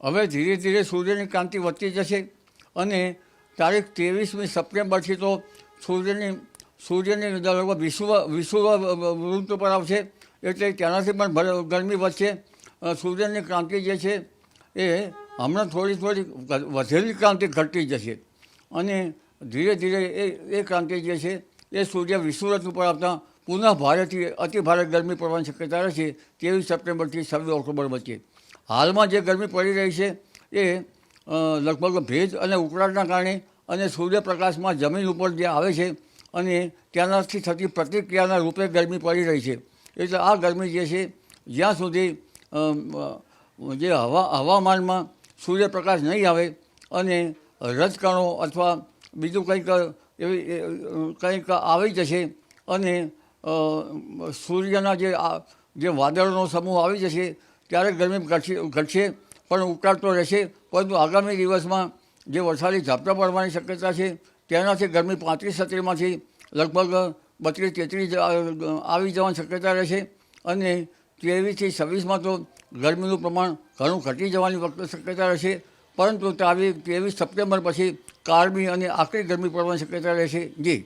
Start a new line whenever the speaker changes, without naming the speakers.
હવે ધીરે ધીરે સૂર્યની ક્રાંતિ વધતી જશે અને તારીખ 23મી સપ્ટેમ્બરથી તો સૂર્યની લગભગ વિષુવ ઋતુ પર આવશે, એટલે તેનાથી પણ ગરમી વધશે. સૂર્યની ક્રાંતિ જે છે એ હમણાં થોડી વધેલી ક્રાંતિ ઘટતી જશે અને ધીરે ધીરે એ ક્રાંતિ જે છે એ સૂર્ય વિષુવવૃત્ત ઉપર આવતા પુનઃ ભારેથી અતિ ભારે ગરમી પડવાની શક્યતા રહેશે 23 સપ્ટેમ્બરથી 26 ઓક્ટોબર વચ્ચે. હાલમાં જે ગરમી પડી રહી છે એ લગભગ ભેજ અને ઉકળાટના કારણે અને સૂર્યપ્રકાશમાં જમીન ઉપર જે આવે છે અને તેનાથી થતી પ્રતિક્રિયાના રૂપે ગરમી પડી રહી છે. એટલે આ ગરમી જે છે જ્યાં સુધી જે હવામાનમાં સૂર્યપ્રકાશ નહીં આવે અને રજકણો અથવા બીજું કંઈક આવી જશે અને સૂર્યના જે વાદળોનો સમૂહ આવી જશે ત્યારે ગરમી ઘટશે, પણ ઉકળાટ તો રહેશે. પરંતુ આગામી દિવસમાં જે વરસાદી ઝાપટા પડવાની શક્યતા છે તેનાથી ગરમી 35-36માંથી લગભગ 32-33 આવી જવાની શક્યતા રહેશે અને 23થી 26માં તો ગરમીનું પ્રમાણ ઘણું ઘટી જવાની શક્યતા રહેશે. પરંતુ 23 સપ્ટેમ્બર પછી કાળમી અને આકરી ગરમી પડવાની શક્યતા રહેશે. જી.